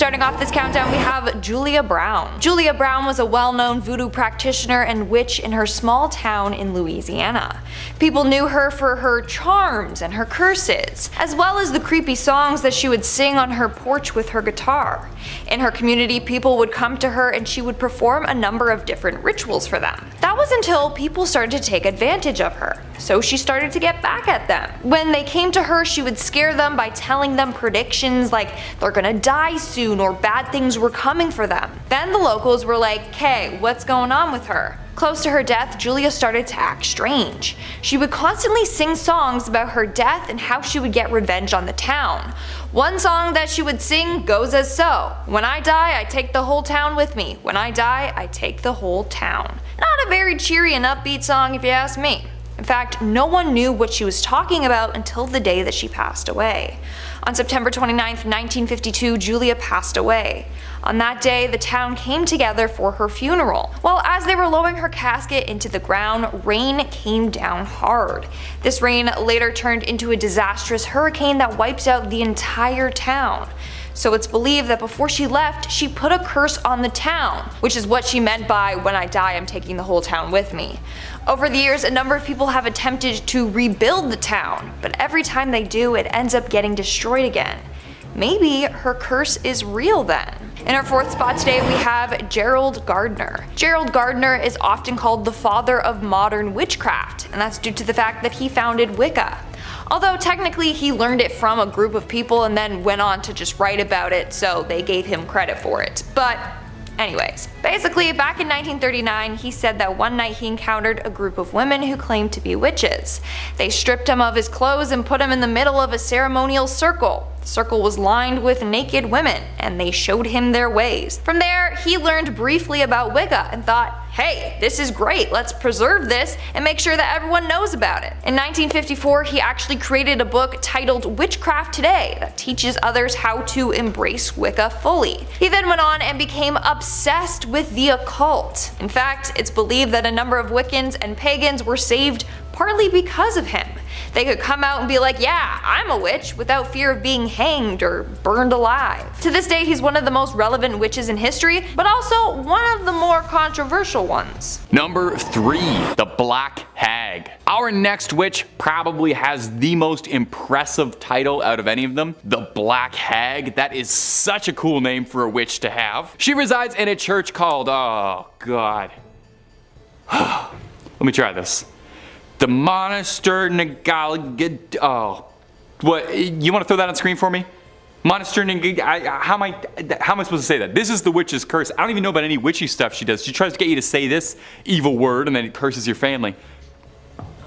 Starting off this countdown, we have Julia Brown. Julia Brown was a well-known voodoo practitioner and witch in her small town in Louisiana. People knew her for her charms and her curses, as well as the creepy songs that she would sing on her porch with her guitar. In her community, people would come to her and she would perform a number of different rituals for them. That was until people started to take advantage of her, so she started to get back at them. When they came to her, she would scare them by telling them predictions like they're gonna die soon or bad things were coming for them. Then the locals were like, "Hey, what's going on with her?" Close to her death, Julia started to act strange. She would constantly sing songs about her death and how she would get revenge on the town. One song that she would sing goes as so: "When I die, I take the whole town with me. When I die, I take the whole town." Not a very cheery and upbeat song if you ask me. In fact, no one knew what she was talking about until the day that she passed away. On September 29, 1952, Julia passed away. On that day, the town came together for her funeral. Well, as they were lowering her casket into the ground, rain came down hard. This rain later turned into a disastrous hurricane that wiped out the entire town. So it's believed that before she left, she put a curse on the town, which is what she meant by "when I die, I'm taking the whole town with me." Over the years, a number of people have attempted to rebuild the town, but every time they do, it ends up getting destroyed again. Maybe her curse is real then. In our fourth spot today, we have Gerald Gardner. Gerald Gardner is often called the father of modern witchcraft, and that's due to the fact that he founded Wicca. Although technically he learned it from a group of people and then went on to just write about it, so they gave him credit for it. But anyways, basically back in 1939 he said that one night he encountered a group of women who claimed to be witches. They stripped him of his clothes and put him in the middle of a ceremonial circle. The circle was lined with naked women, and they showed him their ways. From there, he learned briefly about Wicca and thought, hey, this is great, let's preserve this and make sure that everyone knows about it. In 1954, he actually created a book titled Witchcraft Today that teaches others how to embrace Wicca fully. He then went on and became obsessed with the occult. In fact, it's believed that a number of Wiccans and pagans were saved partly because of him. They could come out and be like, yeah, I'm a witch, without fear of being hanged or burned alive. To this day, he's one of the most relevant witches in history, but also one of the more controversial ones. Number 3. The Black Hag. Our next witch probably has the most impressive title out of any of them, the Black Hag. That is such a cool name for a witch to have. She resides in a church called, oh god. Let me try this. The Monastery. Oh, what? You want to throw that on screen for me? Monastery. How am I supposed to say that? This is the witch's curse. I don't even know about any witchy stuff she does. She tries to get you to say this evil word and then it curses your family.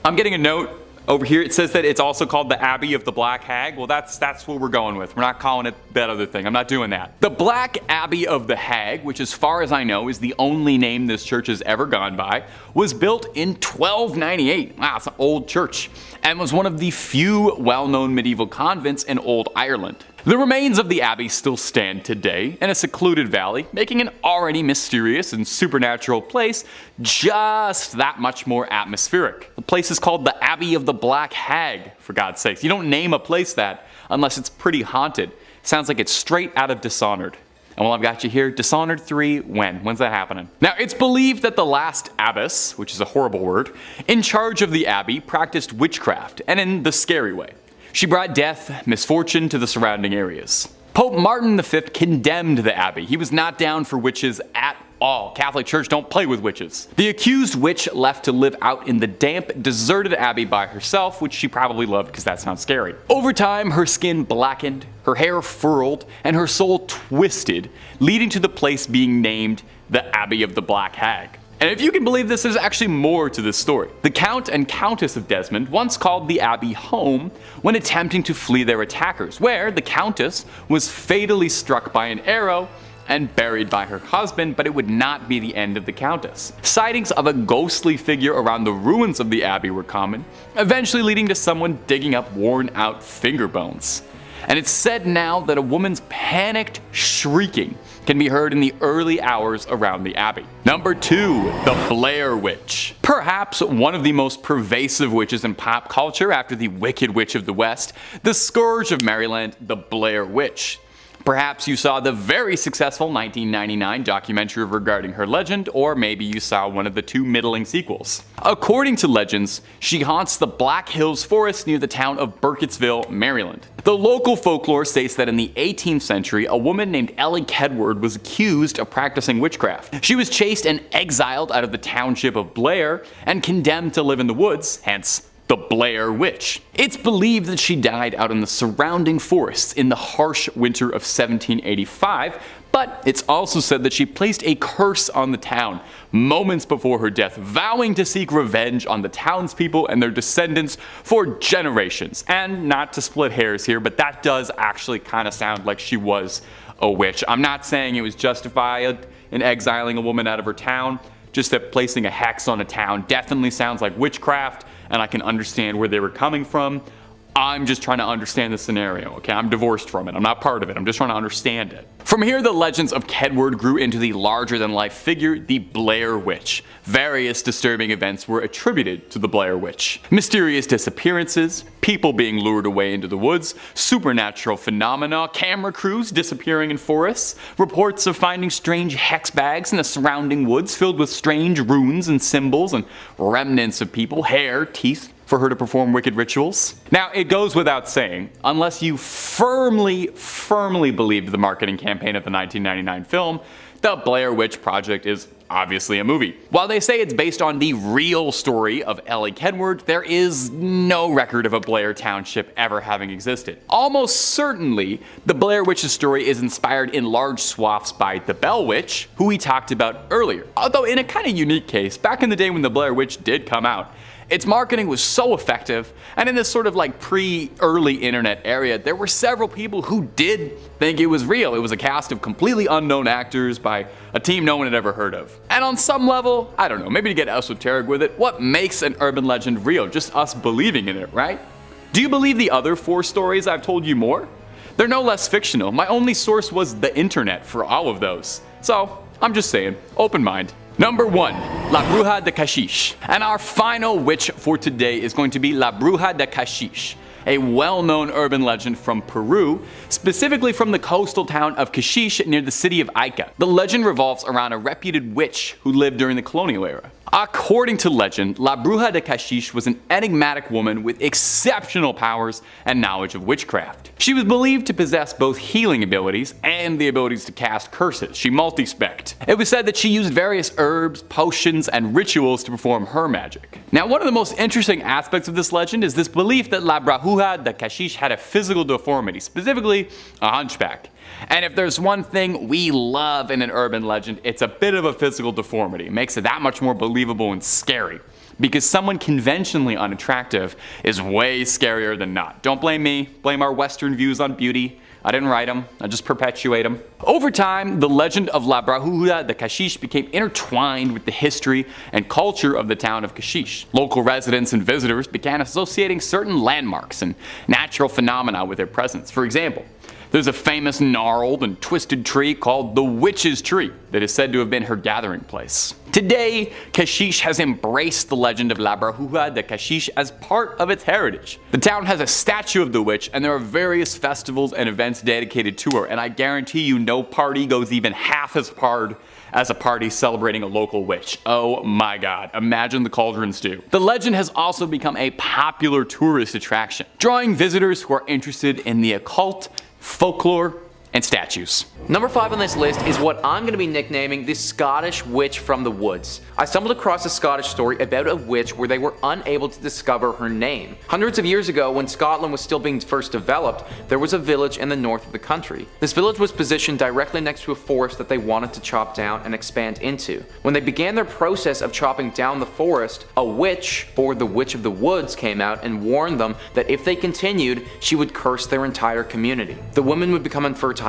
I'm getting a note over here. It says that it's also called the Abbey of the Black Hag. Well, that's what we're going with. We're not calling it that other thing. I'm not doing that. The Black Abbey of the Hag, which as far as I know is the only name this church has ever gone by, was built in 1298. Wow, it's an old church. And was one of the few well-known medieval convents in old Ireland. The remains of the abbey still stand today in a secluded valley, making an already mysterious and supernatural place just that much more atmospheric. The place is called the Abbey of the Black Hag, for God's sakes. You don't name a place that unless it's pretty haunted. Sounds like it's straight out of Dishonored. And while I've got you here, Dishonored 3, when's that happening? Now, it's believed that the last abbess, which is a horrible word, in charge of the abbey practiced witchcraft, and in the scary way. She brought death, misfortune to the surrounding areas. Pope Martin V condemned the abbey. He was not down for witches at all. Catholic Church don't play with witches. The accused witch left to live out in the damp, deserted abbey by herself, which she probably loved because that sounds scary. Over time, her skin blackened, her hair furrowed, and her soul twisted, leading to the place being named the Abbey of the Black Hag. And if you can believe this, there's actually more to this story. The Count and Countess of Desmond once called the abbey home when attempting to flee their attackers, where the Countess was fatally struck by an arrow and buried by her husband, but it would not be the end of the Countess. Sightings of a ghostly figure around the ruins of the abbey were common, eventually leading to someone digging up worn out finger bones. And it's said now that a woman's panicked shrieking can be heard in the early hours around the abbey. Number 2. The Blair Witch. Perhaps one of the most pervasive witches in pop culture after the Wicked Witch of the West, the Scourge of Maryland, the Blair Witch. Perhaps you saw the very successful 1999 documentary regarding her legend, or maybe you saw one of the two middling sequels. According to legends, she haunts the Black Hills Forest near the town of Burkittsville, Maryland. The local folklore states that in the 18th century, a woman named Ellie Kedward was accused of practicing witchcraft. She was chased and exiled out of the township of Blair and condemned to live in the woods, hence the Blair Witch. It's believed that she died out in the surrounding forests in the harsh winter of 1785, but it's also said that she placed a curse on the town moments before her death, vowing to seek revenge on the townspeople and their descendants for generations. And not to split hairs here, but that does actually kind of sound like she was a witch. I'm not saying it was justified in exiling a woman out of her town, just that placing a hex on a town definitely sounds like witchcraft, and I can understand where they were coming from. I'm just trying to understand the scenario, okay? I'm divorced from it. I'm not part of it. I'm just trying to understand it. From here, the legends of Kedward grew into the larger-than-life figure, the Blair Witch. Various disturbing events were attributed to the Blair Witch. Mysterious disappearances, people being lured away into the woods, supernatural phenomena, camera crews disappearing in forests, reports of finding strange hex bags in the surrounding woods filled with strange runes and symbols and remnants of people, hair, teeth, for her to perform wicked rituals. Now, it goes without saying, unless you firmly believed the marketing campaign of the 1999 film, the Blair Witch Project is obviously a movie. While they say it's based on the real story of Ellie Kedward, there is no record of a Blair Township ever having existed. Almost certainly, the Blair Witch's story is inspired in large swaths by the Bell Witch, who we talked about earlier. Although in a kind of unique case, back in the day when the Blair Witch did come out, its marketing was so effective, and in this sort of like pre-early internet area, there were several people who did think it was real. It was a cast of completely unknown actors by a team no one had ever heard of. And on some level, I don't know, maybe to get esoteric with it, what makes an urban legend real? Just us believing in it, right? Do you believe the other 4 stories I've told you more? They're no less fictional. My only source was the internet for all of those. So, I'm just saying, open mind. Number 1, La Bruja de Cachiche. And our final witch for today is going to be La Bruja de Cachiche, a well-known urban legend from Peru, specifically from the coastal town of Cachiche near the city of Ica. The legend revolves around a reputed witch who lived during the colonial era. According to legend, La Bruja de Cachiche was an enigmatic woman with exceptional powers and knowledge of witchcraft. She was believed to possess both healing abilities and the abilities to cast curses. She multi-specced. It was said that she used various herbs, potions, and rituals to perform her magic. Now, one of the most interesting aspects of this legend is this belief that La Bruja de Cachiche had a physical deformity, specifically a hunchback. And if there's one thing we love in an urban legend, it's a bit of a physical deformity. It makes it that much more believable and scary. Because someone conventionally unattractive is way scarier than not. Don't blame me, blame our Western views on beauty. I didn't write them, I just perpetuate them. Over time, the legend of La Bruja de Cachiche became intertwined with the history and culture of the town of Cachiche. Local residents and visitors began associating certain landmarks and natural phenomena with their presence. For example, there's a famous gnarled and twisted tree called the Witch's Tree that is said to have been her gathering place. Today, Cachiche has embraced the legend of La Bruja de Cachiche as part of its heritage. The town has a statue of the witch, and there are various festivals and events dedicated to her, and I guarantee you no party goes even half as hard as a party celebrating a local witch. Oh my god, imagine the cauldrons do. The legend has also become a popular tourist attraction, drawing visitors who are interested in the occult, folklore, and statues. Number 5 on this list is what I'm going to be nicknaming the Scottish Witch from the Woods. I stumbled across a Scottish story about a witch where they were unable to discover her name. Hundreds of years ago, when Scotland was still being first developed, there was a village in the north of the country. This village was positioned directly next to a forest that they wanted to chop down and expand into. When they began their process of chopping down the forest, a witch, or the Witch of the Woods, came out and warned them that if they continued, she would curse their entire community. The women would become infertile,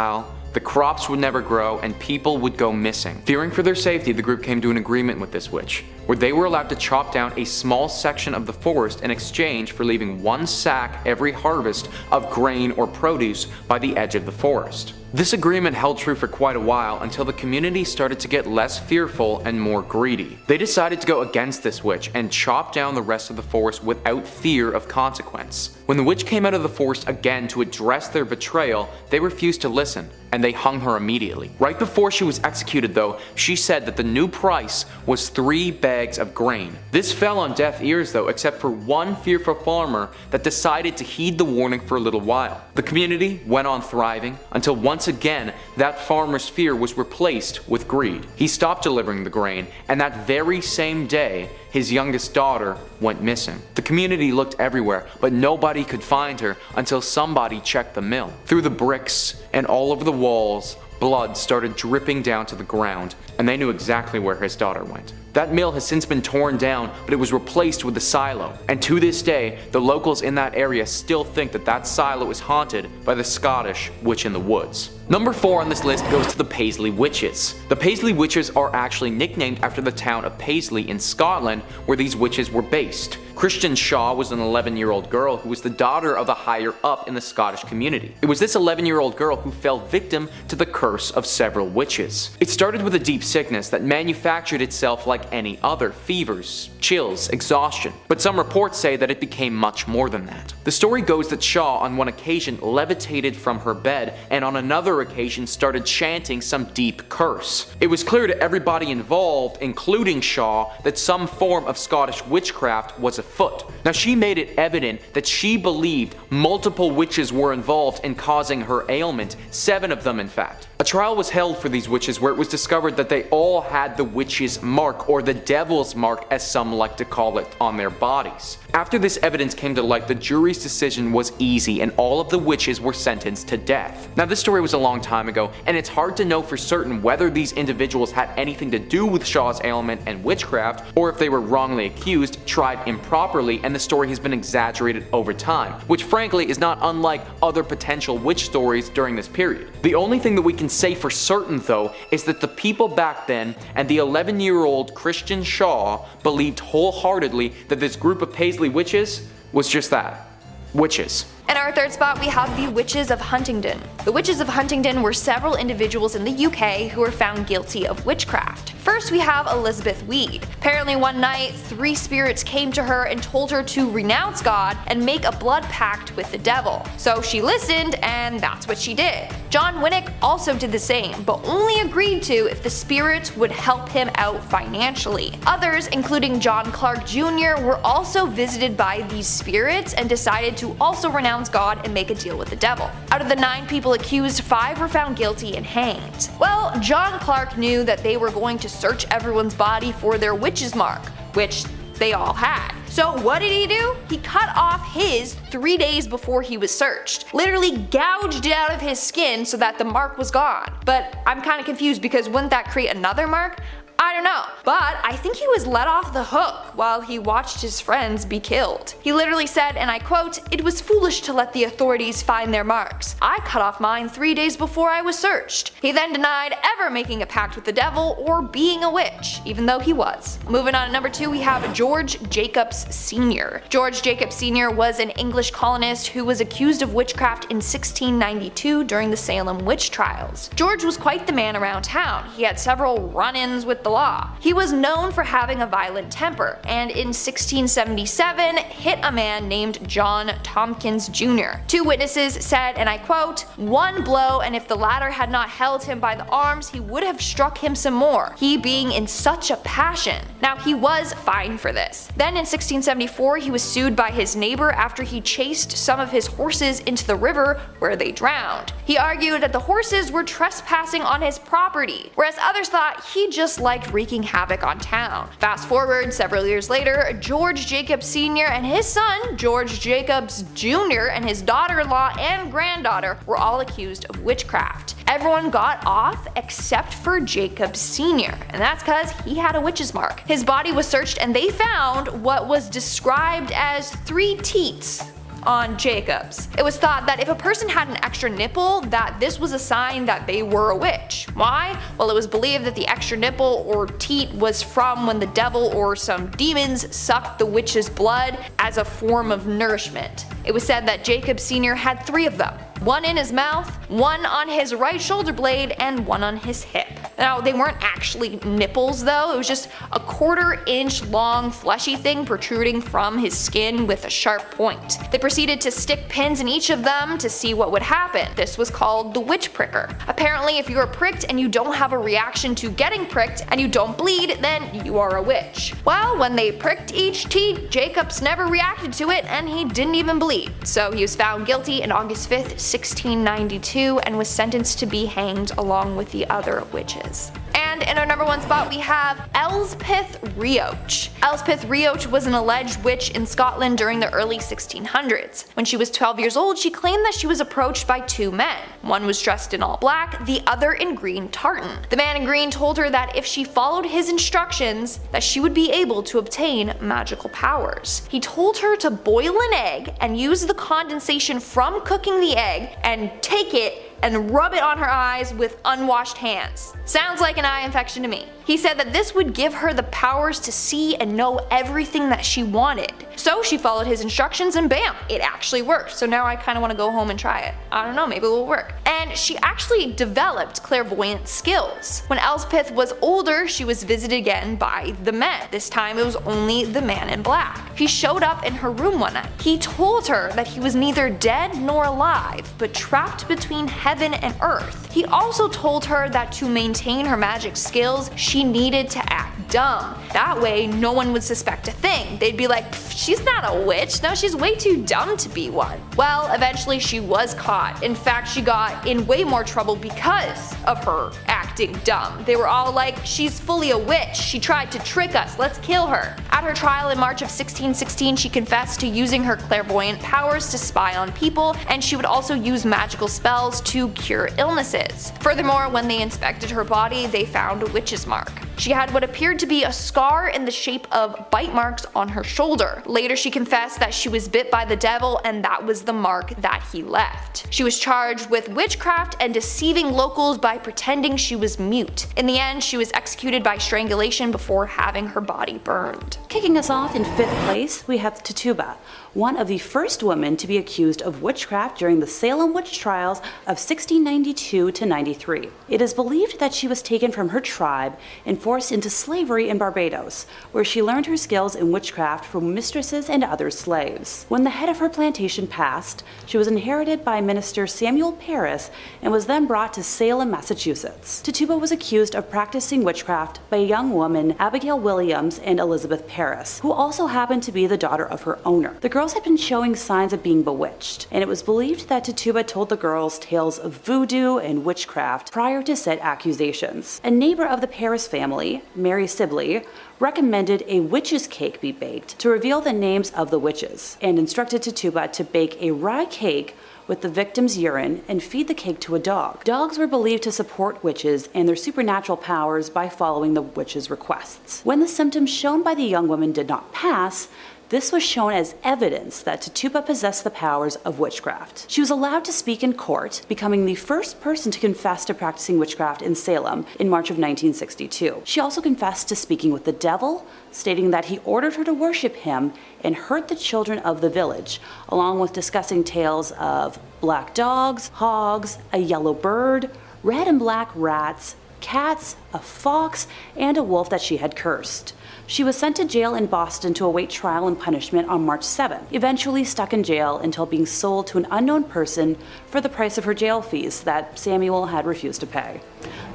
the crops would never grow, and people would go missing. Fearing for their safety, the group came to an agreement with this witch. where they were allowed to chop down a small section of the forest in exchange for leaving one sack every harvest of grain or produce by the edge of the forest. This agreement held true for quite a while until the community started to get less fearful and more greedy. They decided to go against this witch and chop down the rest of the forest without fear of consequence. When the witch came out of the forest again to address their betrayal, they refused to listen, and they hung her immediately. Right before she was executed though, she said that the new price was 3 bags of grain. This fell on deaf ears though, except for one fearful farmer that decided to heed the warning for a little while. The community went on thriving until once again that farmer's fear was replaced with greed. He stopped delivering the grain, and that very same day his youngest daughter went missing. The community looked everywhere, but nobody could find her until somebody checked the mill. Through the bricks and all over the walls, blood started dripping down to the ground, and they knew exactly where his daughter went. That mill has since been torn down, but it was replaced with a silo, and to this day, the locals in that area still think that that silo is haunted by the Scottish witch in the woods. Number 4 on this list goes to the Paisley witches. The Paisley witches are actually nicknamed after the town of Paisley in Scotland, where these witches were based. Christian Shaw was an 11-year-old girl who was the daughter of a higher up in the Scottish community. It was this 11-year-old girl who fell victim to the curse of several witches. It started with a deep sickness that manufactured itself like any other: fevers, chills, exhaustion. But some reports say that it became much more than that. The story goes that Shaw on one occasion levitated from her bed, and on another occasion started chanting some deep curse. It was clear to everybody involved, including Shaw, that some form of Scottish witchcraft was afoot. Now, she made it evident that she believed multiple witches were involved in causing her ailment, 7 of them in fact. A trial was held for these witches where it was discovered that they all had the witch's mark, or the devil's mark as some like to call it, on their bodies. After this evidence came to light, the jury's decision was easy and all of the witches were sentenced to death. Now, this story was a long time ago, and it's hard to know for certain whether these individuals had anything to do with Shaw's ailment and witchcraft, or if they were wrongly accused, tried improperly, and the story has been exaggerated over time, which frankly is not unlike other potential witch stories during this period. The only thing that we can say for certain though is that the people back then and the 11-year-old Christian Shaw believed wholeheartedly that this group of Paisley witches was just that: witches. In our 3rd spot, we have the Witches of Huntingdon. The Witches of Huntingdon were several individuals in the UK who were found guilty of witchcraft. First, we have Elizabeth Reid. Apparently one night, 3 spirits came to her and told her to renounce God and make a blood pact with the devil. So she listened, and that's what she did. John Winnick also did the same, but only agreed to if the spirits would help him out financially. Others, including John Clark Jr., were also visited by these spirits and decided to also renounce God and make a deal with the devil. Out of the 9 people accused, 5 were found guilty and hanged. Well, John Clark knew that they were going to search everyone's body for their witch's mark, which they all had. So what did he do? He cut off his 3 days before he was searched. Literally gouged it out of his skin so that the mark was gone. But I'm kind of confused, because wouldn't that create another mark? I don't know, but I think he was let off the hook while he watched his friends be killed. He literally said, and I quote, "It was foolish to let the authorities find their marks. I cut off mine 3 days before I was searched." He then denied ever making a pact with the devil or being a witch, even though he was. Moving on to number 2, we have George Jacobs Sr. George Jacobs Sr. was an English colonist who was accused of witchcraft in 1692 during the Salem witch trials. George was quite the man around town. He had several run-ins with the law. He was known for having a violent temper, and in 1677 hit a man named John Tompkins Jr. 2 witnesses said, and I quote, "One blow, and if the latter had not held him by the arms, he would have struck him some more, he being in such a passion." Now, he was fined for this. Then in 1674 he was sued by his neighbor after he chased some of his horses into the river where they drowned. He argued that the horses were trespassing on his property, whereas others thought he just liked wreaking havoc on town. Fast forward several years later, George Jacobs Sr. and his son, George Jacobs Jr., and his daughter-in-law and granddaughter were all accused of witchcraft. Everyone got off except for Jacobs Sr., and that's because he had a witch's mark. His body was searched and they found what was described as 3 teats on Jacobs. It was thought that if a person had an extra nipple, that this was a sign that they were a witch. Why? Well, it was believed that the extra nipple or teat was from when the devil or some demons sucked the witch's blood as a form of nourishment. It was said that Jacob Sr. had 3 of them. One in his mouth, one on his right shoulder blade, and one on his hip. Now, they weren't actually nipples though, it was just a 1/4 inch long fleshy thing protruding from his skin with a sharp point. They proceeded to stick pins in each of them to see what would happen. This was called the witch pricker. Apparently, if you are pricked and you don't have a reaction to getting pricked and you don't bleed, then you are a witch. Well, when they pricked each teat, Jacobs never reacted to it and he didn't even bleed. So he was found guilty on August 5th, 1692 and was sentenced to be hanged along with the other witches. And in our number 1 spot we have Elspeth Redch. Elspeth Redch was an alleged witch in Scotland during the early 1600s. When she was 12 years old, she claimed that she was approached by 2 men. One was dressed in all black, the other in green tartan. The man in green told her that if she followed his instructions, that she would be able to obtain magical powers. He told her to boil an egg and use the condensation from cooking the egg and take it and rub it on her eyes with unwashed hands. Sounds like an eye infection to me. He said that this would give her the powers to see and know everything that she wanted. So she followed his instructions and bam, it actually worked. So now I kind of want to go home and try it. I don't know, maybe it will work. And she actually developed clairvoyant skills. When Elspeth was older, she was visited again by the men. This time it was only the man in black. He showed up in her room one night. He told her that he was neither dead nor alive, but trapped between heaven and earth. He also told her that to maintain her magic skills, she needed to act dumb. That way, no one would suspect a thing. They'd be like, she's not a witch, no, she's way too dumb to be one. Well, eventually she was caught. In fact, she got in way more trouble because of her acting dumb. They were all like, she's fully a witch, she tried to trick us, let's kill her. At her trial in March of 1616, she confessed to using her clairvoyant powers to spy on people, and she would also use magical spells to cure illnesses. Furthermore, when they inspected her body, they found a witch's mark. She had what appeared to be a scar in the shape of bite marks on her shoulder. Later she confessed that she was bit by the devil and that was the mark that he left. She was charged with witchcraft and deceiving locals by pretending she was mute. In the end, she was executed by strangulation before having her body burned. Kicking us off in 5th place, we have Tituba, one of the first women to be accused of witchcraft during the Salem witch trials of 1692 to 93. It is believed that she was taken from her tribe and forced into slavery in Barbados, where she learned her skills in witchcraft from mistresses and other slaves. When the head of her plantation passed, she was inherited by Minister Samuel Parris and was then brought to Salem, Massachusetts. Tituba was accused of practicing witchcraft by a young woman, Abigail Williams and Elizabeth Parris, who also happened to be the daughter of her owner. The girls had been showing signs of being bewitched, and it was believed that Tituba told the girls tales of voodoo and witchcraft prior to said accusations. A neighbor of the Parris family, Mary Sibley, recommended a witch's cake be baked to reveal the names of the witches, and instructed Tituba to bake a rye cake with the victim's urine and feed the cake to a dog. Dogs were believed to support witches and their supernatural powers by following the witch's requests. When the symptoms shown by the young woman did not pass, this was shown as evidence that Tituba possessed the powers of witchcraft. She was allowed to speak in court, becoming the first person to confess to practicing witchcraft in Salem in March of 1962. She also confessed to speaking with the devil, stating that he ordered her to worship him and hurt the children of the village, along with discussing tales of black dogs, hogs, a yellow bird, red and black rats, cats, a fox, and a wolf that she had cursed. She was sent to jail in Boston to await trial and punishment on March 7, eventually stuck in jail until being sold to an unknown person for the price of her jail fees that Samuel had refused to pay.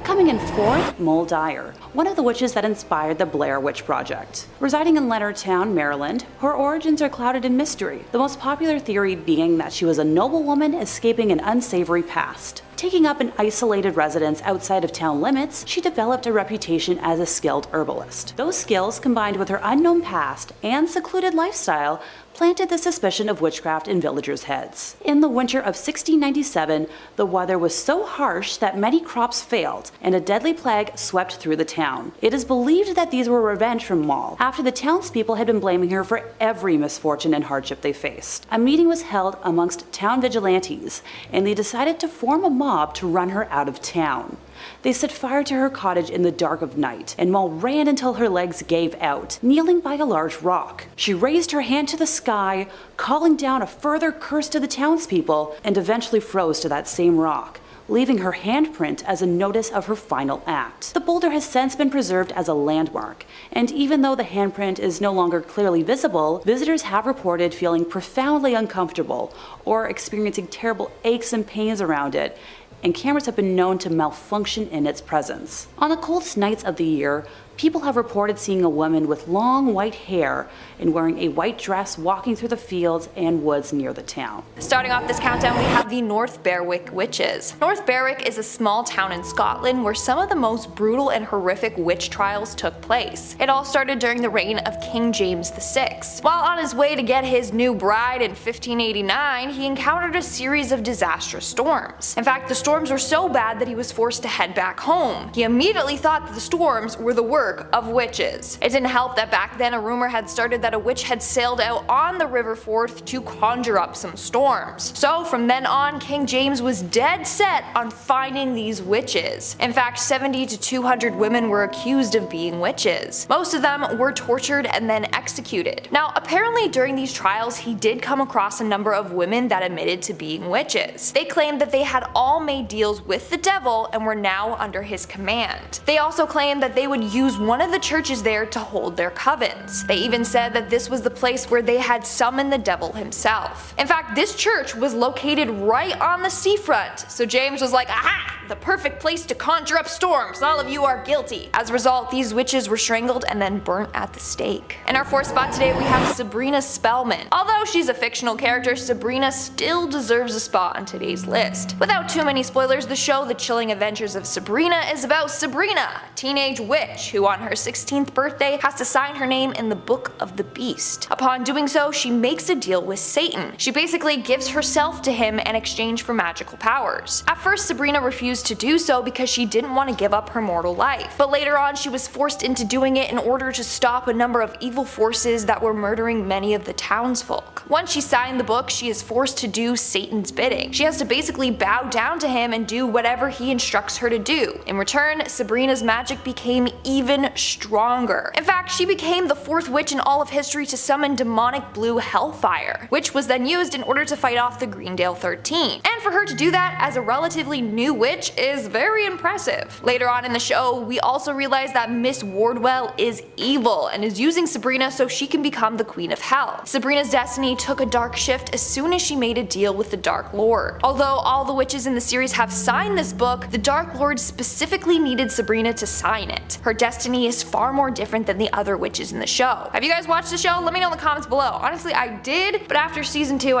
Coming in 4th, Moll Dyer, one of the witches that inspired the Blair Witch Project. Residing in Leonardtown, Maryland, her origins are clouded in mystery, the most popular theory being that she was a noblewoman escaping an unsavory past. Taking up an isolated residence outside of town limits, she developed a reputation as a skilled herbalist. Those skills, combined with her unknown past and secluded lifestyle, planted the suspicion of witchcraft in villagers' heads. In the winter of 1697, the weather was so harsh that many crops failed, and a deadly plague swept through the town. It is believed that these were revenge from Moll, after the townspeople had been blaming her for every misfortune and hardship they faced. A meeting was held amongst town vigilantes, and they decided to form a mob to run her out of town. They set fire to her cottage in the dark of night, and Moll ran until her legs gave out, kneeling by a large rock. She raised her hand to the sky, calling down a further curse to the townspeople, and eventually froze to that same rock, leaving her handprint as a notice of her final act. The boulder has since been preserved as a landmark, and even though the handprint is no longer clearly visible, visitors have reported feeling profoundly uncomfortable or experiencing terrible aches and pains around it, and cameras have been known to malfunction in its presence. On the coldest nights of the year, people have reported seeing a woman with long white hair and wearing a white dress walking through the fields and woods near the town. Starting off this countdown, we have the North Berwick Witches. North Berwick is a small town in Scotland where some of the most brutal and horrific witch trials took place. It all started during the reign of King James VI. While on his way to get his new bride in 1589, he encountered a series of disastrous storms. In fact, the storms were so bad that he was forced to head back home. He immediately thought that the storms were the work of witches. It didn't help that back then a rumor had started that a witch had sailed out on the River Forth to conjure up some storms. So from then on, King James was dead set on finding these witches. In fact, 70 to 200 women were accused of being witches. Most of them were tortured and then executed. Now, apparently during these trials, he did come across a number of women that admitted to being witches. They claimed that they had all made deals with the devil and were now under his command. They also claimed that they would use one of the churches there to hold their covens. They even said that this was the place where they had summoned the devil himself. In fact, this church was located right on the seafront, so James was like, aha! The perfect place to conjure up storms, all of you are guilty. As a result, these witches were strangled and then burnt at the stake. In our fourth spot today, we have Sabrina Spellman. Although she's a fictional character, Sabrina still deserves a spot on today's list. Without too many spoilers, the show The Chilling Adventures of Sabrina is about Sabrina, a teenage witch who on her 16th birthday has to sign her name in the Book of the Beast. Upon doing so, she makes a deal with Satan. She basically gives herself to him in exchange for magical powers. At first, Sabrina refused to do so because she didn't want to give up her mortal life, but later on she was forced into doing it in order to stop a number of evil forces that were murdering many of the townsfolk. Once she signed the book, she is forced to do Satan's bidding. She has to basically bow down to him and do whatever he instructs her to do. In return, Sabrina's magic became even stronger. In fact, she became the fourth witch in all of history to summon demonic blue hellfire, which was then used in order to fight off the Greendale 13. And for her to do that as a relatively new witch is very impressive. Later on in the show, we also realize that Miss Wardwell is evil and is using Sabrina so she can become the Queen of Hell. Sabrina's destiny took a dark shift as soon as she made a deal with the Dark Lord. Although all the witches in the series have signed this book, the Dark Lord specifically needed Sabrina to sign it. Her destiny is far more different than the other witches in the show. Have you guys watched the show? Let me know in the comments below. Honestly, I did, but after season 2,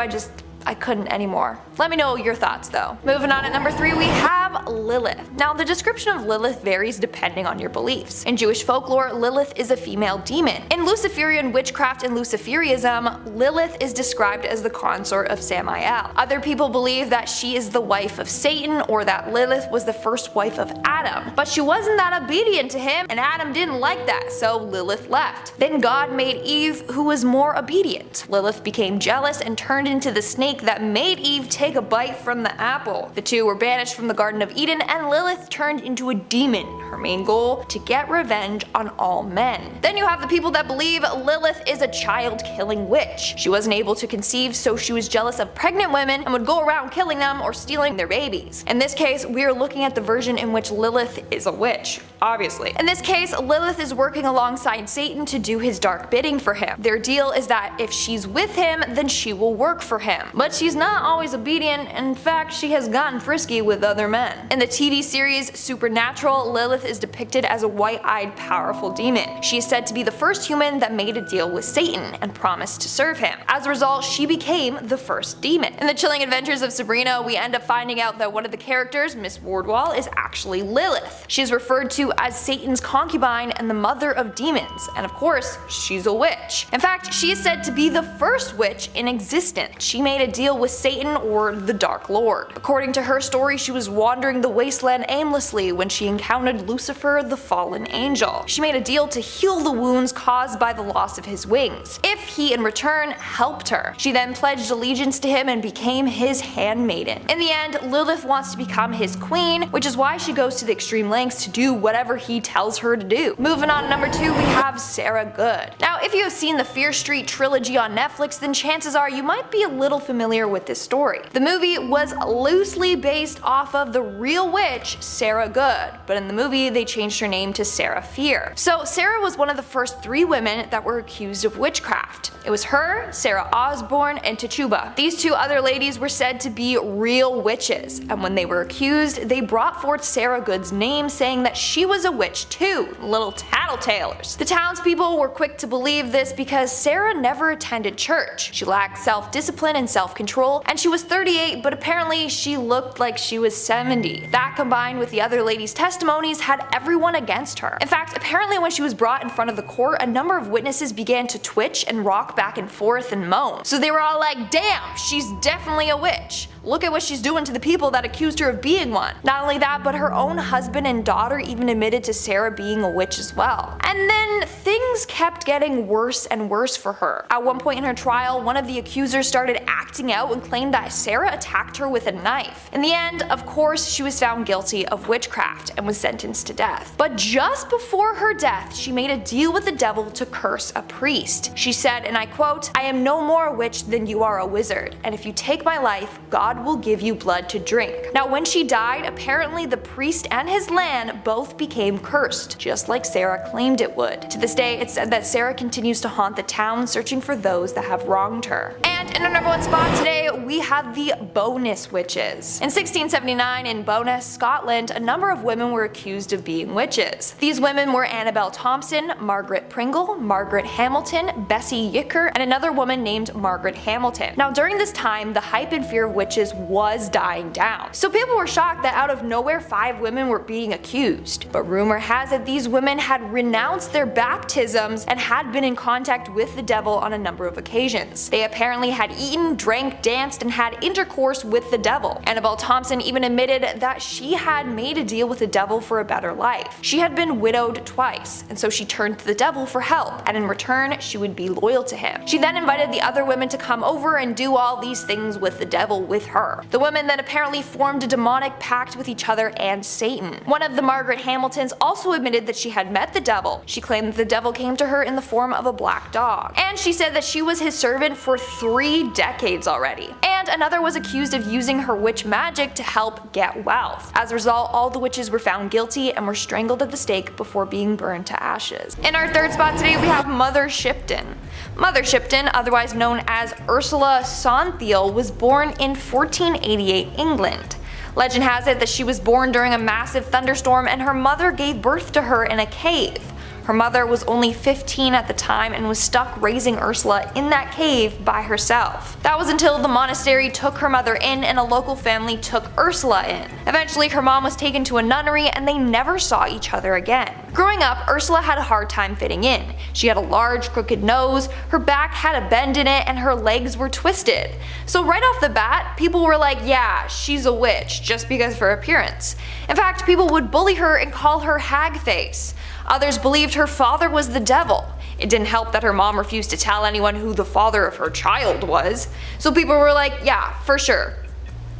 I couldn't anymore. Let me know your thoughts though. Moving on at number 3, we have Lilith. Now, the description of Lilith varies depending on your beliefs. In Jewish folklore, Lilith is a female demon. In Luciferian witchcraft and Luciferianism, Lilith is described as the consort of Samael. Other people believe that she is the wife of Satan or that Lilith was the first wife of Adam. But she wasn't that obedient to him, and Adam didn't like that, so Lilith left. Then God made Eve, who was more obedient. Lilith became jealous and turned into the snake that made Eve take a bite from the apple. The two were banished from the Garden of Eden, and Lilith turned into a demon. Her main goal, to get revenge on all men. Then you have the people that believe Lilith is a child-killing witch. She wasn't able to conceive, so she was jealous of pregnant women and would go around killing them or stealing their babies. In this case, we are looking at the version in which Lilith is a witch, obviously. In this case, Lilith is working alongside Satan to do his dark bidding for him. Their deal is that if she's with him, then she will work for him. But she's not always obedient. In fact, she has gotten frisky with other men. In the TV series Supernatural, Lilith Lilith is depicted as a white-eyed, powerful demon. She is said to be the first human that made a deal with Satan and promised to serve him. As a result, she became the first demon. In the chilling adventures of Sabrina, we end up finding out that one of the characters, Miss Wardwell, is actually Lilith. She is referred to as Satan's concubine and the mother of demons, and of course, she's a witch. In fact, she is said to be the first witch in existence. She made a deal with Satan, or the Dark Lord. According to her story, she was wandering the wasteland aimlessly when she encountered Lucifer, the fallen angel. She made a deal to heal the wounds caused by the loss of his wings, if he in return helped her. She then pledged allegiance to him and became his handmaiden. In the end, Lilith wants to become his queen, which is why she goes to the extreme lengths to do whatever he tells her to do. Moving on to number 2, we have Sarah Good. Now, if you have seen the Fear Street trilogy on Netflix, then chances are you might be a little familiar with this story. The movie was loosely based off of the real witch, Sarah Good, but in the movie they changed her name to Sarah Fear. So Sarah was one of the first 3 women that were accused of witchcraft. It was her, Sarah Osborne, and Tituba. These 2 other ladies were said to be real witches, and when they were accused, they brought forth Sarah Good's name, saying that she was a witch too. Little tattletalers. The townspeople were quick to believe this because Sarah never attended church. She lacked self-discipline and self-control, and she was 38, but apparently she looked like she was 70. That combined with the other ladies' testimonies had everyone against her. In fact, apparently when she was brought in front of the court, a number of witnesses began to twitch and rock back and forth and moan. So they were all like, damn, she's definitely a witch. Look at what she's doing to the people that accused her of being one. Not only that, but her own husband and daughter even admitted to Sarah being a witch as well. And then things kept getting worse and worse for her. At one point in her trial, one of the accusers started acting out and claimed that Sarah attacked her with a knife. In the end, of course, she was found guilty of witchcraft and was sentenced to death. But just before her death, she made a deal with the devil to curse a priest. She said, and I quote, "I am no more a witch than you are a wizard, and if you take my life, God will give you blood to drink." Now when she died, apparently the priest and his land both became cursed, just like Sarah claimed it would. To this day, it's said that Sarah continues to haunt the town, searching for those that have wronged her. And in our number 1 spot today, we have the Bowness witches. In 1679 in Bowness, Scotland, a number of women were accused of being witches. These women were Annabel Thompson, Margaret Pringle, Margaret Hamilton, Bessie Yicker, and another woman named Margaret Hamilton. Now during this time, the hype and fear of witches was dying down. So people were shocked that out of nowhere 5 women were being accused. But rumor has it these women had renounced their baptisms and had been in contact with the devil on a number of occasions. They apparently had eaten, drank, danced, and had intercourse with the devil. Annabel Thompson even admitted that she had made a deal with the devil for a better life. She had been widowed twice, and so she turned to the devil for help, and in return she would be loyal to him. She then invited the other women to come over and do all these things with the devil with her. The women then apparently formed a demonic pact with each other and Satan. One of the Margaret Hamiltons also admitted that she had met the devil. She claimed that the devil came to her in the form of a black dog. And she said that she was his servant for 3 decades already. And another was accused of using her witch magic to help get wealth. As a result, all the witches were found guilty and were strangled at the stake before being burned to ashes. In our 3rd spot today, we have Mother Shipton. Mother Shipton, otherwise known as Ursula Sonthiel, was born in 1488 England. Legend has it that she was born during a massive thunderstorm and her mother gave birth to her in a cave. Her mother was only 15 at the time and was stuck raising Ursula in that cave by herself. That was until the monastery took her mother in and a local family took Ursula in. Eventually her mom was taken to a nunnery and they never saw each other again. Growing up, Ursula had a hard time fitting in. She had a large crooked nose, her back had a bend in it, and her legs were twisted. So right off the bat, people were like, yeah, she's a witch, just because of her appearance. In fact, people would bully her and call her hag face. Others believed her father was the devil. It didn't help that her mom refused to tell anyone who the father of her child was. So people were like, yeah, for sure,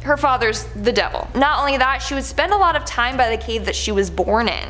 her father's the devil. Not only that, she would spend a lot of time by the cave that she was born in.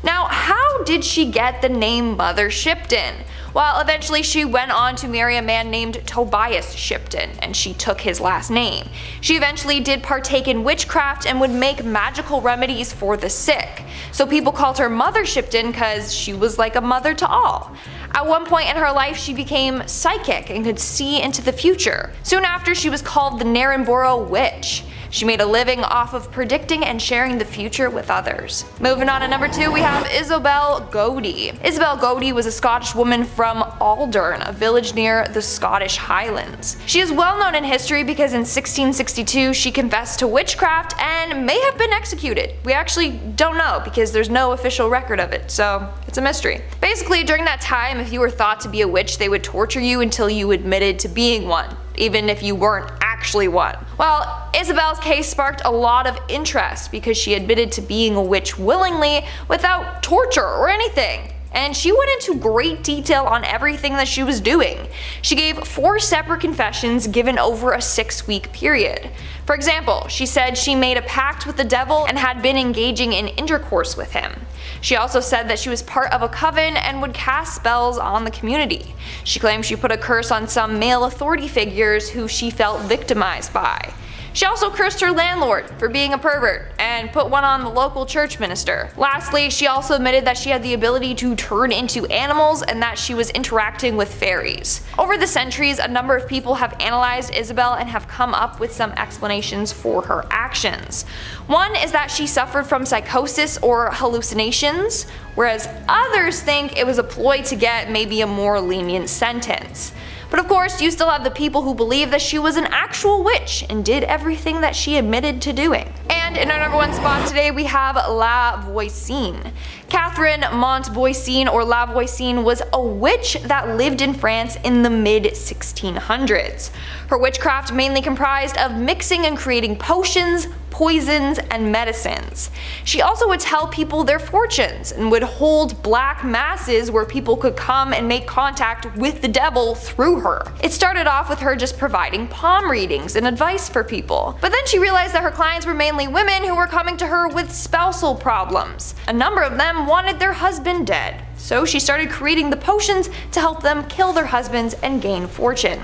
Now, how did she get the name Mother Shipton? Well, eventually she went on to marry a man named Tobias Shipton, and she took his last name. She eventually did partake in witchcraft and would make magical remedies for the sick. So people called her Mother Shipton because she was like a mother to all. At one point in her life, she became psychic and could see into the future. Soon after, she was called the Narrenborough Witch. She made a living off of predicting and sharing the future with others. Moving on to number 2, we have Isabel Gowdie. Isabel Gowdie was a Scottish woman from Aldern, a village near the Scottish Highlands. She is well known in history because in 1662 she confessed to witchcraft and may have been executed. We actually don't know because there's no official record of it, so it's a mystery. Basically, during that time, if you were thought to be a witch, they would torture you until you admitted to being one, even if you weren't actually one. Well, Isabel's case sparked a lot of interest because she admitted to being a witch willingly without torture or anything. And she went into great detail on everything that she was doing. She gave 4 separate confessions given over a 6-week period. For example, she said she made a pact with the devil and had been engaging in intercourse with him. She also said that she was part of a coven and would cast spells on the community. She claimed she put a curse on some male authority figures who she felt victimized by. She also cursed her landlord for being a pervert and put one on the local church minister. Lastly, she also admitted that she had the ability to turn into animals and that she was interacting with fairies. Over the centuries, a number of people have analyzed Isabel and have come up with some explanations for her actions. One is that she suffered from psychosis or hallucinations, whereas others think it was a ploy to get maybe a more lenient sentence. But of course, you still have the people who believe that she was an actual witch and did everything that she admitted to doing. And in our number 1 spot today, we have La Voisin. Catherine Montvoisin, or La Voisin, was a witch that lived in France in the mid-1600s. Her witchcraft mainly comprised of mixing and creating potions, poisons, and medicines. She also would tell people their fortunes and would hold black masses where people could come and make contact with the devil through her. It started off with her just providing palm readings and advice for people, but then she realized that her clients were mainly women who were coming to her with spousal problems. A number of them wanted their husband dead, so she started creating the potions to help them kill their husbands and gain fortune.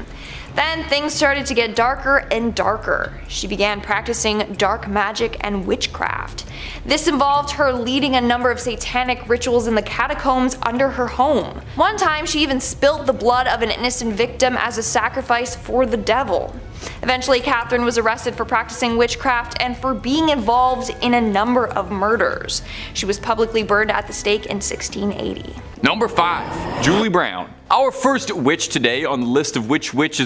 Then things started to get darker and darker. She began practicing dark magic and witchcraft. This involved her leading a number of satanic rituals in the catacombs under her home. One time she even spilt the blood of an innocent victim as a sacrifice for the devil. Eventually, Catherine was arrested for practicing witchcraft and for being involved in a number of murders. She was publicly burned at the stake in 1680. Number 5. Julie Brown. Our first witch today on the list of which witch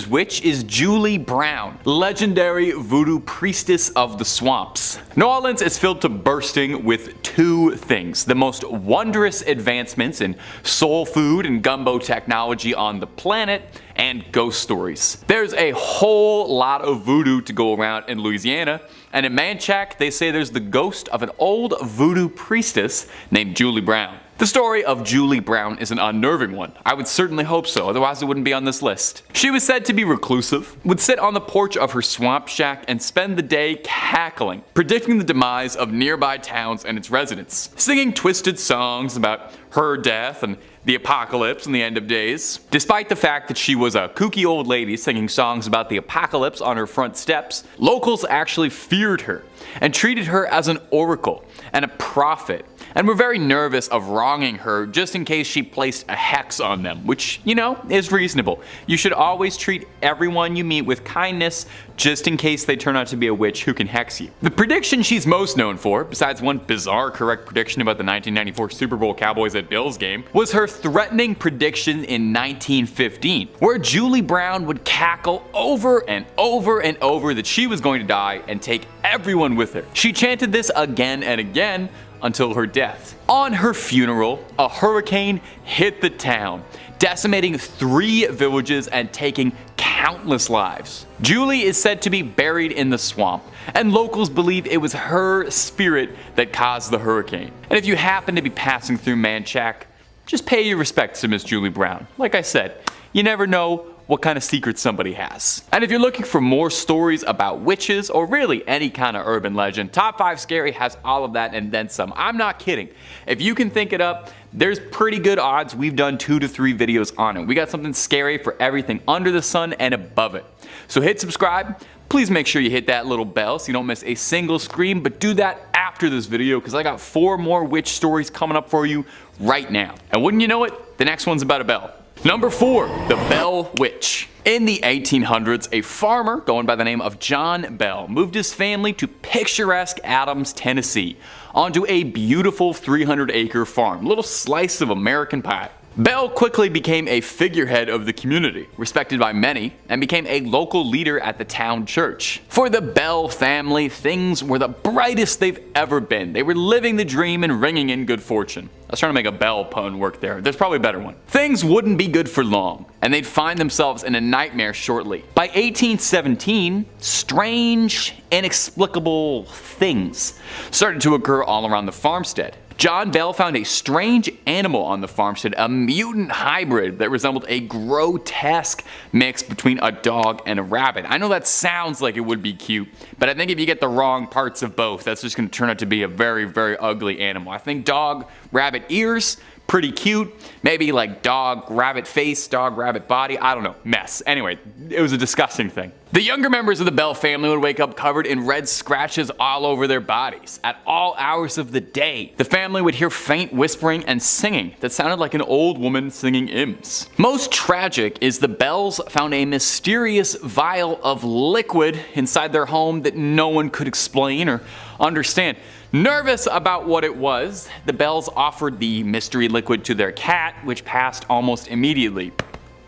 is Julie Brown, legendary voodoo priestess of the swamps. New Orleans is filled to bursting with 2 things: the most wondrous advancements in soul food and gumbo technology on the planet, and ghost stories. There's a whole lot of voodoo to go around in Louisiana, and in Manchac they say there's the ghost of an old voodoo priestess named Julie Brown. The story of Julie Brown is an unnerving one. I would certainly hope so, otherwise it wouldn't be on this list. She was said to be reclusive, would sit on the porch of her swamp shack and spend the day cackling, predicting the demise of nearby towns and its residents, singing twisted songs about her death and the apocalypse and the end of days. Despite the fact that she was a kooky old lady singing songs about the apocalypse on her front steps, locals actually feared her and treated her as an oracle and a prophet, and were very nervous of wronging her just in case she placed a hex on them, which, you know, is reasonable. You should always treat everyone you meet with kindness just in case they turn out to be a witch who can hex you. The prediction she's most known for, besides one bizarre correct prediction about the 1994 Super Bowl Cowboys at Bills game, was her threatening prediction in 1915, where Julie Brown would cackle over and over and over that she was going to die and take everyone with her. She chanted this again and again until her death. On her funeral, a hurricane hit the town, decimating 3 villages and taking countless lives. Julie is said to be buried in the swamp, and locals believe it was her spirit that caused the hurricane. And if you happen to be passing through Manchac, just pay your respects to Miss Julie Brown. Like I said, you never know what kind of secrets somebody has. And if you're looking for more stories about witches, or really any kind of urban legend, Top 5 Scary has all of that and then some. I'm not kidding. If you can think it up, there's pretty good odds we've done 2 to 3 videos on it. We got something scary for everything under the sun and above it. So hit subscribe. Please make sure you hit that little bell so you don't miss a single scream, but do that after this video because I got 4 more witch stories coming up for you right now. And wouldn't you know it, the next one's about a bell. Number 4. The Bell Witch. In the 1800s, a farmer going by the name of John Bell moved his family to picturesque Adams, Tennessee, onto a beautiful 300-acre farm, little slice of American pie. Bell quickly became a figurehead of the community, respected by many, and became a local leader at the town church. For the Bell family, things were the brightest they've ever been. They were living the dream and ringing in good fortune. I was trying to make a Bell pun work there. There's probably a better one. Things wouldn't be good for long, and they'd find themselves in a nightmare shortly. By 1817, strange, inexplicable things started to occur all around the farmstead. John Bell found a strange animal on the farmstead, a mutant hybrid that resembled a grotesque mix between a dog and a rabbit. I know that sounds like it would be cute, but I think if you get the wrong parts of both, that's just going to turn out to be a very, very ugly animal. I think dog, rabbit ears, pretty cute. Maybe like dog, rabbit face, dog, rabbit body. I don't know. Mess. Anyway, it was a disgusting thing. The younger members of the Bell family would wake up covered in red scratches all over their bodies. At all hours of the day, the family would hear faint whispering and singing that sounded like an old woman singing hymns. Most tragic is the Bells found a mysterious vial of liquid inside their home that no one could explain or understand. Nervous about what it was, the Bells offered the mystery liquid to their cat, which passed almost immediately.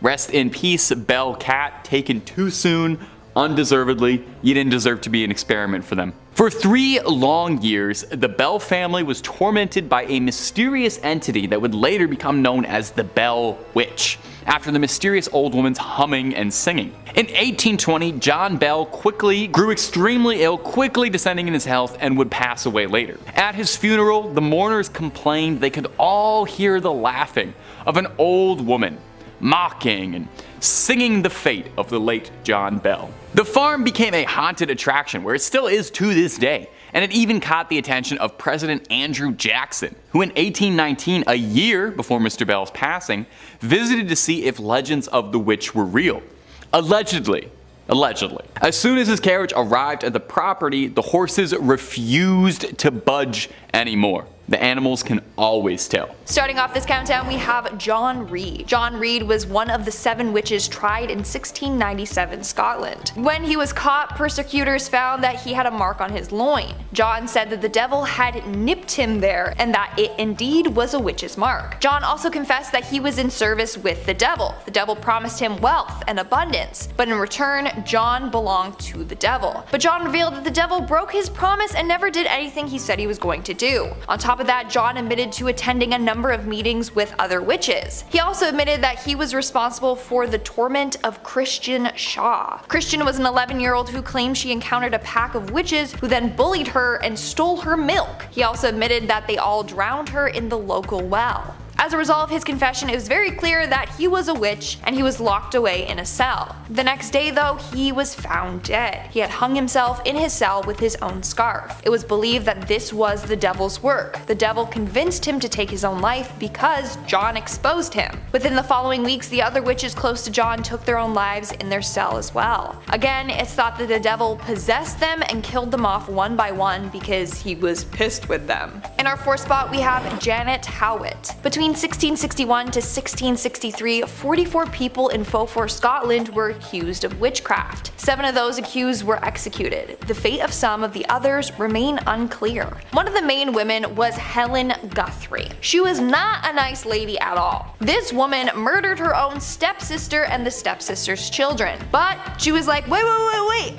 Rest in peace, Bell cat, taken too soon, undeservedly. You didn't deserve to be an experiment for them. For 3 long years, the Bell family was tormented by a mysterious entity that would later become known as the Bell Witch, after the mysterious old woman's humming and singing. In 1820, John Bell quickly grew extremely ill, quickly descending in his health, and would pass away later. At his funeral, the mourners complained they could all hear the laughing of an old woman, mocking and singing the fate of the late John Bell. The farm became a haunted attraction, where it still is to this day, and it even caught the attention of President Andrew Jackson, who in 1819, a year before Mr. Bell's passing, visited to see if legends of the witch were real. Allegedly. As soon as his carriage arrived at the property, the horses refused to budge anymore. The animals can always tell. Starting off this countdown, we have John Reid. John Reid was one of the 7 witches tried in 1697 Scotland. When he was caught, persecutors found that he had a mark on his loin. John said that the devil had nipped him there and that it indeed was a witch's mark. John also confessed that he was in service with the devil. The devil promised him wealth and abundance, but in return, John belonged to the devil. But John revealed that the devil broke his promise and never did anything he said he was going to do. On top of that, John admitted to attending a number of meetings with other witches. He also admitted that he was responsible for the torment of Christian Shaw. Christian was an 11-year-old who claimed she encountered a pack of witches who then bullied her and stole her milk. He also admitted that they all drowned her in the local well. As a result of his confession, it was very clear that he was a witch and he was locked away in a cell. The next day though, he was found dead. He had hung himself in his cell with his own scarf. It was believed that this was the devil's work. The devil convinced him to take his own life because John exposed him. Within the following weeks, the other witches close to John took their own lives in their cell as well. Again, it's thought that the devil possessed them and killed them off one by one because he was pissed with them. In our 4th spot, we have Janet Howatt. Between 1661 to 1663, 44 people in Beaufort, Scotland were accused of witchcraft. 7 of those accused were executed. The fate of some of the others remain unclear. One of the main women was Helen Guthrie. She was not a nice lady at all. This woman murdered her own stepsister and the stepsister's children. But she was like, wait,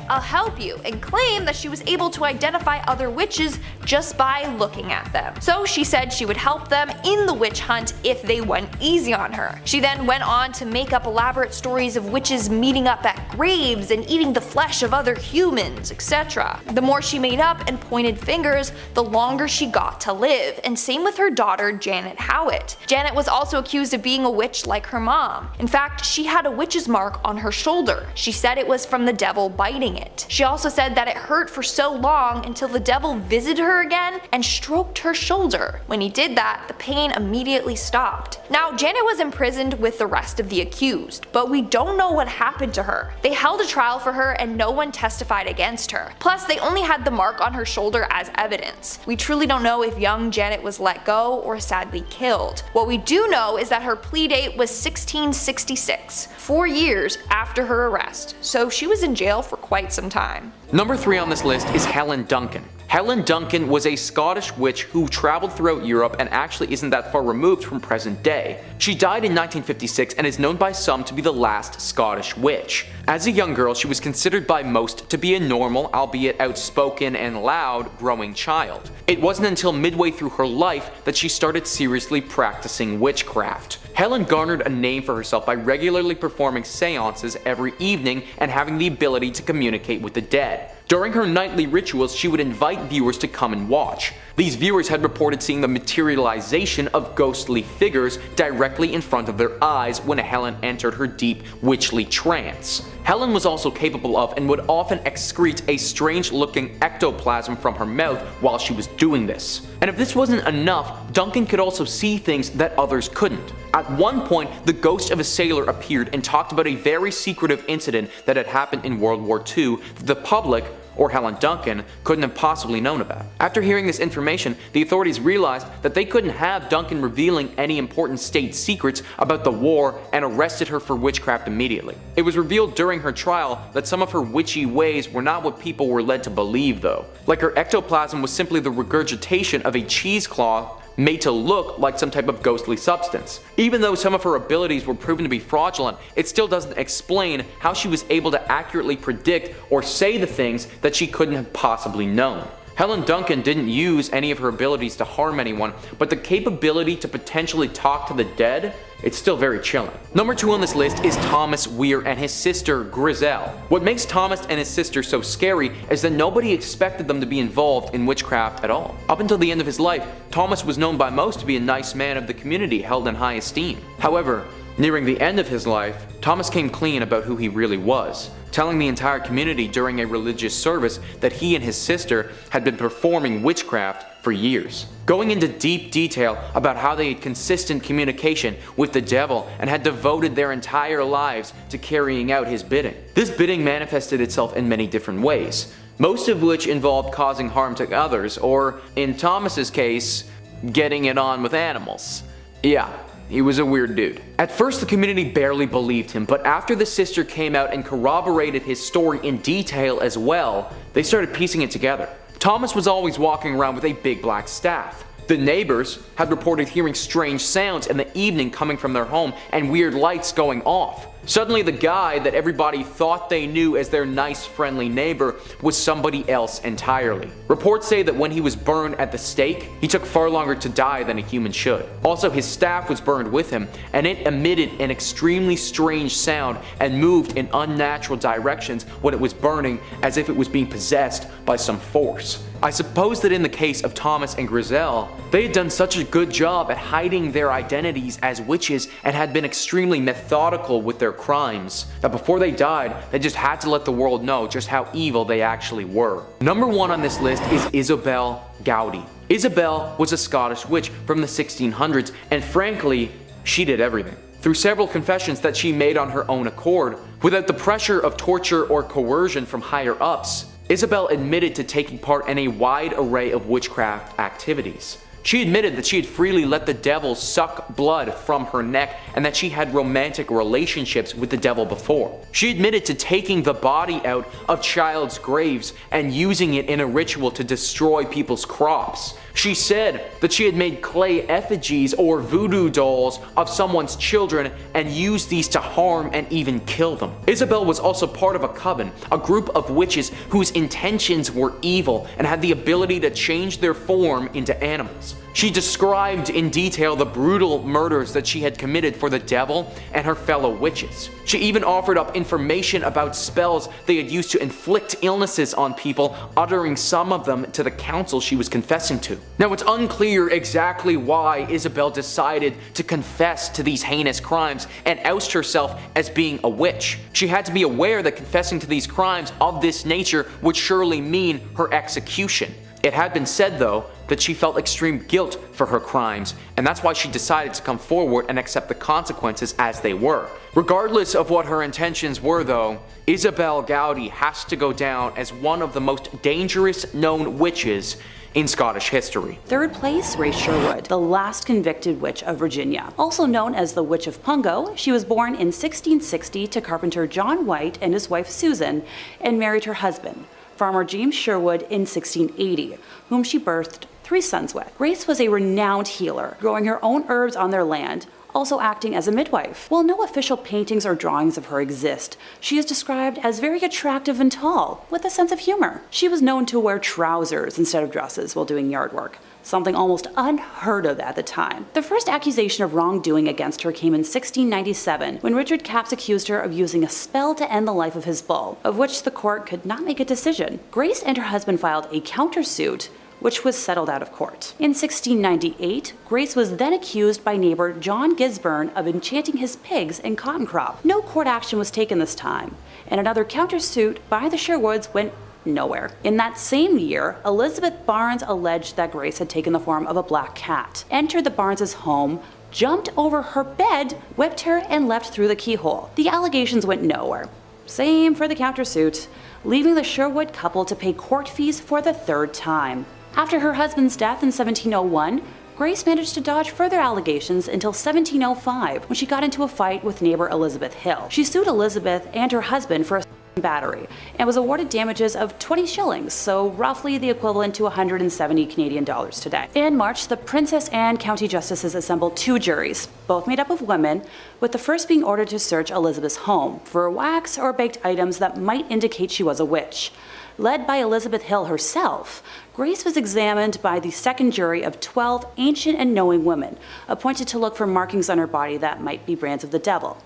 I'll help you, and claimed that she was able to identify other witches just by looking at them. So she said she would help them in the witch hunt if they went easy on her. She then went on to make up elaborate stories of witches meeting up at graves and eating the flesh of other humans, etc. The more she made up and pointed fingers, the longer she got to live, and same with her daughter Janet Howatt. Janet was also accused of being a witch like her mom. In fact, she had a witch's mark on her shoulder. She said it was from the devil biting it. She also said that it hurt for so long until the devil visited her again and stroked her shoulder. When he did that, the pain immediately immediately stopped. Now, Janet was imprisoned with the rest of the accused, but we don't know what happened to her. They held a trial for her and no one testified against her. Plus, they only had the mark on her shoulder as evidence. We truly don't know if young Janet was let go or sadly killed. What we do know is that her plea date was 1666, 4 years after her arrest, so she was in jail for quite some time. Number 3 on this list is Helen Duncan. Helen Duncan was a Scottish witch who traveled throughout Europe and actually isn't that far removed from present day. She died in 1956 and is known by some to be the last Scottish witch. As a young girl, she was considered by most to be a normal, albeit outspoken and loud, growing child. It wasn't until midway through her life that she started seriously practicing witchcraft. Helen garnered a name for herself by regularly performing seances every evening and having the ability to communicate with the dead. During her nightly rituals, she would invite viewers to come and watch. These viewers had reported seeing the materialization of ghostly figures directly in front of their eyes when Helen entered her deep witchly trance. Helen was also capable of and would often excrete a strange looking ectoplasm from her mouth while she was doing this. And if this wasn't enough, Duncan could also see things that others couldn't. At one point, the ghost of a sailor appeared and talked about a very secretive incident that had happened in World War II that the public, or Helen Duncan, couldn't have possibly known about. After hearing this information, the authorities realized that they couldn't have Duncan revealing any important state secrets about the war and arrested her for witchcraft immediately. It was revealed during her trial that some of her witchy ways were not what people were led to believe though. Like her ectoplasm was simply the regurgitation of a cheesecloth made to look like some type of ghostly substance. Even though some of her abilities were proven to be fraudulent, it still doesn't explain how she was able to accurately predict or say the things that she couldn't have possibly known. Helen Duncan didn't use any of her abilities to harm anyone, but the capability to potentially talk to the dead, it's still very chilling. Number 2 on this list is Thomas Weir and his sister Griselle. What makes Thomas and his sister so scary is that nobody expected them to be involved in witchcraft at all. Up until the end of his life, Thomas was known by most to be a nice man of the community held in high esteem. However, nearing the end of his life, Thomas came clean about who he really was, telling the entire community during a religious service that he and his sister had been performing witchcraft for years, going into deep detail about how they had consistent communication with the devil and had devoted their entire lives to carrying out his bidding. This bidding manifested itself in many different ways, most of which involved causing harm to others, or in Thomas's case, getting it on with animals. Yeah. He was a weird dude. At first, the community barely believed him, but after the sister came out and corroborated his story in detail as well, they started piecing it together. Thomas was always walking around with a big black staff. The neighbors had reported hearing strange sounds in the evening coming from their home and weird lights going off. Suddenly, the guy that everybody thought they knew as their nice, friendly neighbor was somebody else entirely. Reports say that when he was burned at the stake, he took far longer to die than a human should. Also, his staff was burned with him, and it emitted an extremely strange sound and moved in unnatural directions when it was burning, as if it was being possessed by some force. I suppose that in the case of Thomas and Griselle, they had done such a good job at hiding their identities as witches and had been extremely methodical with their crimes, that before they died, they just had to let the world know just how evil they actually were. Number 1 on this list is Isabel Gowdie. Isabel was a Scottish witch from the 1600s, and frankly, she did everything. Through several confessions that she made on her own accord, without the pressure of torture or coercion from higher ups, Isabel admitted to taking part in a wide array of witchcraft activities. She admitted that she had freely let the devil suck blood from her neck and that she had romantic relationships with the devil before. She admitted to taking the body out of child's graves and using it in a ritual to destroy people's crops. She said that she had made clay effigies or voodoo dolls of someone's children and used these to harm and even kill them. Isabel was also part of a coven, a group of witches whose intentions were evil and had the ability to change their form into animals. She described in detail the brutal murders that she had committed for the devil and her fellow witches. She even offered up information about spells they had used to inflict illnesses on people, uttering some of them to the council she was confessing to. Now, it's unclear exactly why Isabel decided to confess to these heinous crimes and oust herself as being a witch. She had to be aware that confessing to these crimes of this nature would surely mean her execution. It had been said though that she felt extreme guilt for her crimes, and that's why she decided to come forward and accept the consequences as they were. Regardless of what her intentions were though, Isabel Gowdy has to go down as one of the most dangerous known witches in Scottish history. Third place raised Sherwood, the last convicted witch of Virginia. Also known as the Witch of Pungo, she was born in 1660 to carpenter John White and his wife Susan, and married her husband, Farmer James Sherwood, in 1680, whom she birthed 3 sons with. Grace was a renowned healer, growing her own herbs on their land, also acting as a midwife. While no official paintings or drawings of her exist, she is described as very attractive and tall, with a sense of humor. She was known to wear trousers instead of dresses while doing yard work, something almost unheard of at the time. The first accusation of wrongdoing against her came in 1697, when Richard Capps accused her of using a spell to end the life of his bull, of which the court could not make a decision. Grace and her husband filed a countersuit, which was settled out of court. In 1698, Grace was then accused by neighbor John Gisborne of enchanting his pigs and cotton crop. No court action was taken this time, and another countersuit by the Sherwoods went nowhere. In that same year, Elizabeth Barnes alleged that Grace had taken the form of a black cat, entered the Barnes' home, jumped over her bed, whipped her, and left through the keyhole. The allegations went nowhere. Same for the countersuit, leaving the Sherwood couple to pay court fees for the 3rd time. After her husband's death in 1701, Grace managed to dodge further allegations until 1705, when she got into a fight with neighbor Elizabeth Hill. She sued Elizabeth and her husband for a battery and was awarded damages of 20 shillings, so roughly the equivalent to 170 Canadian dollars today. In March, the Princess and County Justices assembled 2 juries, both made up of women, with the first being ordered to search Elizabeth's home for wax or baked items that might indicate she was a witch. Led by Elizabeth Hill herself, Grace was examined by the second jury of 12 ancient and knowing women, appointed to look for markings on her body that might be brands of the devil.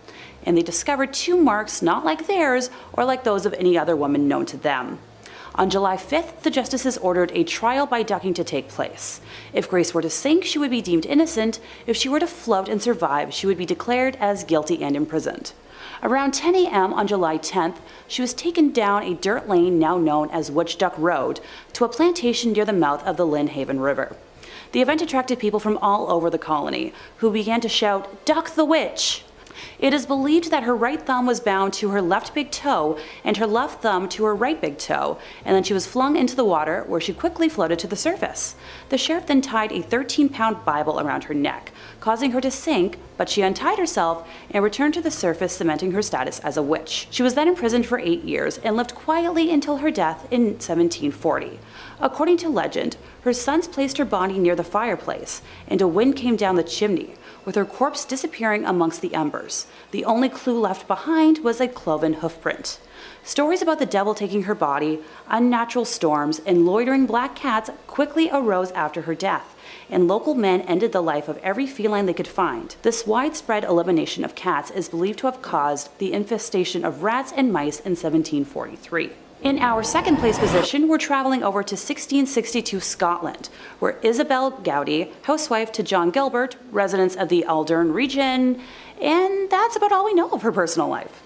And they discovered 2 marks not like theirs or like those of any other woman known to them. On July 5th, the justices ordered a trial by ducking to take place. If Grace were to sink, she would be deemed innocent. If she were to float and survive, she would be declared as guilty and imprisoned. Around 10 a.m. on July 10th, she was taken down a dirt lane now known as Witch Duck Road to a plantation near the mouth of the Lynnhaven River. The event attracted people from all over the colony, who began to shout, "Duck the witch!" It is believed that her right thumb was bound to her left big toe and her left thumb to her right big toe, and then she was flung into the water, where she quickly floated to the surface. The sheriff then tied a 13-pound Bible around her neck, causing her to sink, but she untied herself and returned to the surface, cementing her status as a witch. She was then imprisoned for 8 years and lived quietly until her death in 1740. According to legend, her sons placed her body near the fireplace, and a wind came down the chimney, with her corpse disappearing amongst the embers. The only clue left behind was a cloven hoofprint. Stories about the devil taking her body, unnatural storms, and loitering black cats quickly arose after her death, and local men ended the life of every feline they could find. This widespread elimination of cats is believed to have caused the infestation of rats and mice in 1743. In our second place position, we're traveling over to 1662 Scotland, where Isabel Gowdie, housewife to John Gilbert, residents of the Aldern region, and that's about all we know of her personal life.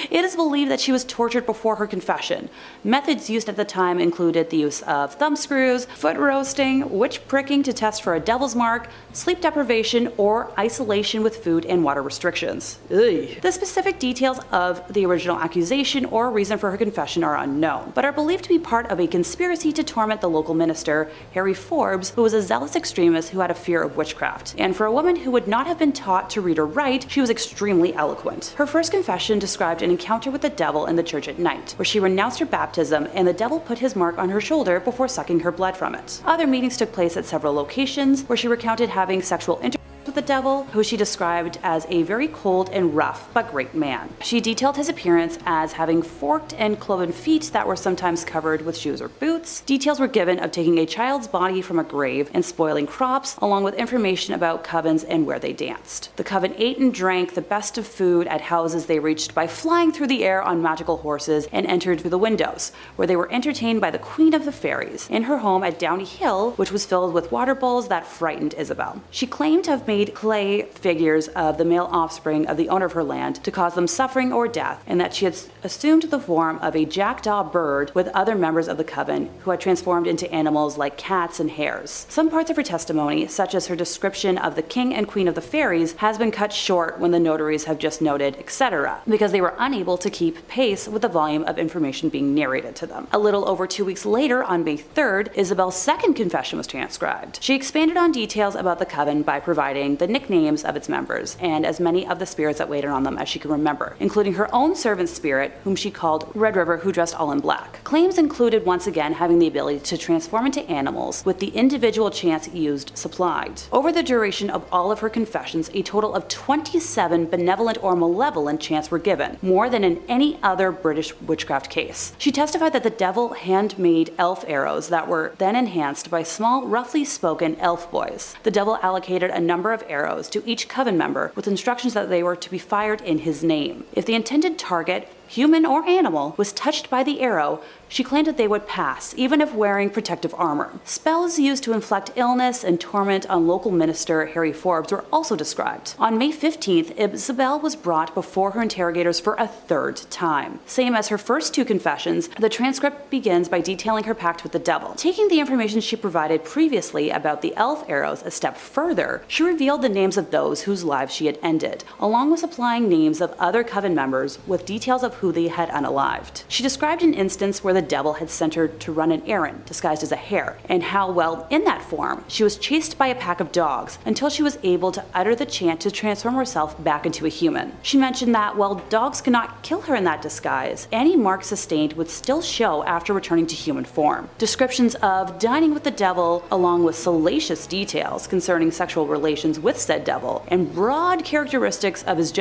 It is believed that she was tortured before her confession. Methods used at the time included the use of thumb screws, foot roasting, witch pricking to test for a devil's mark, sleep deprivation, or isolation with food and water restrictions. Ugh. The specific details of the original accusation or reason for her confession are unknown, but are believed to be part of a conspiracy to torment the local minister, Harry Forbes, who was a zealous extremist who had a fear of witchcraft. And for a woman who would not have been taught to read or write, she was extremely eloquent. Her first confession described an encounter with the devil in the church at night, where she renounced her baptism and the devil put his mark on her shoulder before sucking her blood from it. Other meetings took place at several locations, where she recounted having sexual intercourse with the devil, who she described as a very cold and rough but great man. She detailed his appearance as having forked and cloven feet that were sometimes covered with shoes or boots. Details were given of taking a child's body from a grave and spoiling crops, along with information about covens and where they danced. The coven ate and drank the best of food at houses they reached by flying through the air on magical horses and entered through the windows, where they were entertained by the Queen of the Fairies in her home at Downey Hill, which was filled with water bowls that frightened Isabel. She claimed to have made made clay figures of the male offspring of the owner of her land to cause them suffering or death, and that she had assumed the form of a jackdaw bird with other members of the coven who had transformed into animals like cats and hares. Some parts of her testimony, such as her description of the king and queen of the fairies, has been cut short when the notaries have just noted, etc., because they were unable to keep pace with the volume of information being narrated to them. A little over 2 weeks later, on May 3rd, Isabel's second confession was transcribed. She expanded on details about the coven by providing the nicknames of its members and as many of the spirits that waited on them as she could remember, including her own servant spirit, whom she called Red River, who dressed all in black. Claims included once again having the ability to transform into animals, with the individual chance used supplied. Over the duration of all of her confessions, a total of 27 benevolent or malevolent chants were given, more than in any other British witchcraft case. She testified that the devil handmade elf arrows that were then enhanced by small, roughly spoken elf boys. The devil allocated a number of arrows to each coven member with instructions that they were to be fired in his name. If the intended target, human or animal, was touched by the arrow, she claimed that they would pass, even if wearing protective armor. Spells used to inflict illness and torment on local minister Harry Forbes were also described. On May 15th, Isabel was brought before her interrogators for a third time. Same as her first two confessions, the transcript begins by detailing her pact with the devil. Taking the information she provided previously about the elf arrows a step further, she revealed the names of those whose lives she had ended, along with supplying names of other coven members with details of who they had unalived. She described an instance where the devil had sent her to run an errand disguised as a hare, and how, while in that form, she was chased by a pack of dogs until she was able to utter the chant to transform herself back into a human. She mentioned that while dogs could not kill her in that disguise, any marks sustained would still show after returning to human form. Descriptions of dining with the devil, along with salacious details concerning sexual relations with said devil, and broad characteristics of his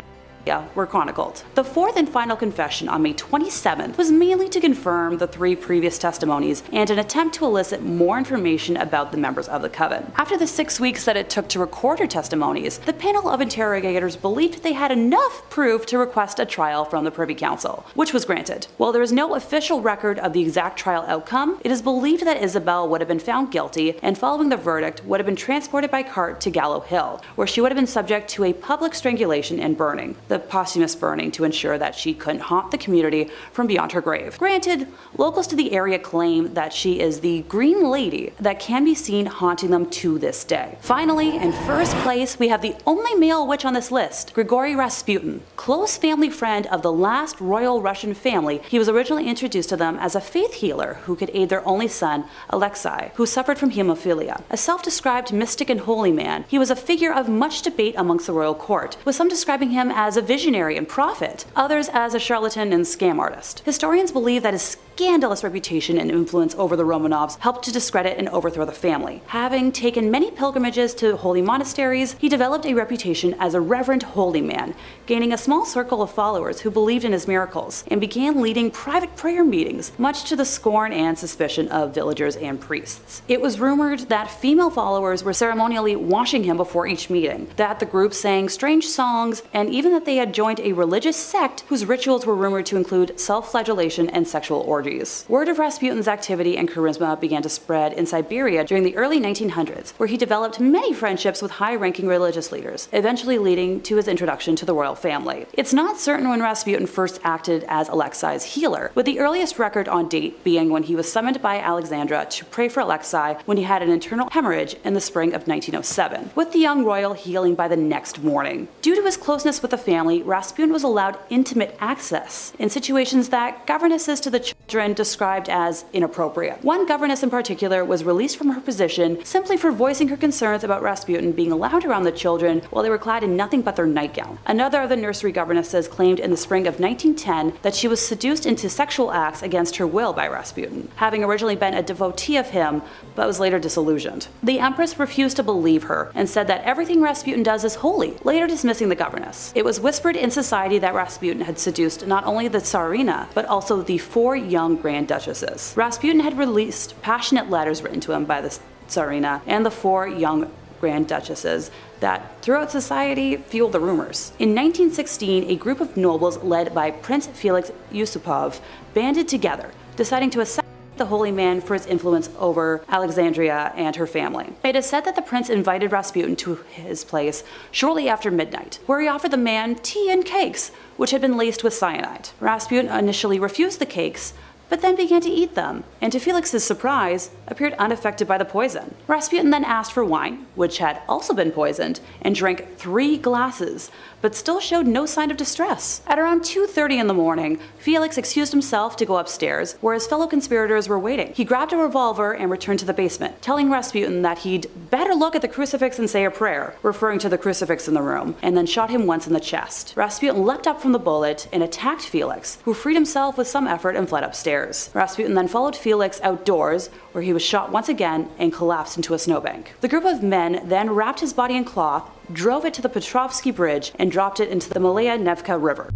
were chronicled. The fourth and final confession on May 27th was mainly to confirm the three previous testimonies and an attempt to elicit more information about the members of the coven. After the 6 weeks that it took to record her testimonies, the panel of interrogators believed they had enough proof to request a trial from the Privy Council, which was granted. While there is no official record of the exact trial outcome, it is believed that Isabel would have been found guilty and, following the verdict, would have been transported by cart to Gallow Hill, where she would have been subject to a public strangulation and burning. The posthumous burning to ensure that she couldn't haunt the community from beyond her grave. Granted, locals to the area claim that she is the Green Lady that can be seen haunting them to this day. Finally, in first place, we have the only male witch on this list, Gregori Rasputin. Close family friend of the last royal Russian family, he was originally introduced to them as a faith healer who could aid their only son, Alexei, who suffered from hemophilia. A self-described mystic and holy man, he was a figure of much debate amongst the royal court, with some describing him as a visionary and prophet, others as a charlatan and scam artist. Historians believe that his scandalous reputation and influence over the Romanovs helped to discredit and overthrow the family. Having taken many pilgrimages to holy monasteries, he developed a reputation as a reverent holy man, gaining a small circle of followers who believed in his miracles, and began leading private prayer meetings, much to the scorn and suspicion of villagers and priests. It was rumored that female followers were ceremonially washing him before each meeting, that the group sang strange songs, and even that they had joined a religious sect whose rituals were rumored to include self-flagellation and sexual orgies. Word of Rasputin's activity and charisma began to spread in Siberia during the early 1900s, where he developed many friendships with high-ranking religious leaders, eventually leading to his introduction to the royal family. It's not certain when Rasputin first acted as Alexei's healer, with the earliest record on date being when he was summoned by Alexandra to pray for Alexei when he had an internal hemorrhage in the spring of 1907, with the young royal healing by the next morning. Due to his closeness with the family, Rasputin was allowed intimate access in situations that governesses to the children described as inappropriate. One governess in particular was released from her position simply for voicing her concerns about Rasputin being allowed around the children while they were clad in nothing but their nightgown. Another of the nursery governesses claimed in the spring of 1910 that she was seduced into sexual acts against her will by Rasputin, having originally been a devotee of him but was later disillusioned. The empress refused to believe her and said that everything Rasputin does is holy, later dismissing the governess. It was whispered in society that Rasputin had seduced not only the Tsarina but also the 4 young Grand Duchesses. Rasputin had released passionate letters written to him by the Tsarina and the 4 young Grand Duchesses that, throughout society, fueled the rumors. In 1916, a group of nobles led by Prince Felix Yusupov banded together, deciding to assassinate the holy man for his influence over Alexandria and her family. It is said that the prince invited Rasputin to his place shortly after midnight, where he offered the man tea and cakes, which had been laced with cyanide. Rasputin initially refused the cakes, but then began to eat them, and to Felix's surprise, appeared unaffected by the poison. Rasputin then asked for wine, which had also been poisoned, and drank 3 glasses, but still showed no sign of distress. At around 2:30 in the morning, Felix excused himself to go upstairs, where his fellow conspirators were waiting. He grabbed a revolver and returned to the basement, telling Rasputin that he'd better look at the crucifix and say a prayer, referring to the crucifix in the room, and then shot him once in the chest. Rasputin leapt up from the bullet and attacked Felix, who freed himself with some effort and fled upstairs. Rasputin then followed Felix outdoors, where he was shot once again and collapsed into a snowbank. The group of men then wrapped his body in cloth, drove it to the Petrovsky Bridge, and dropped it into the Malaya Nevka River.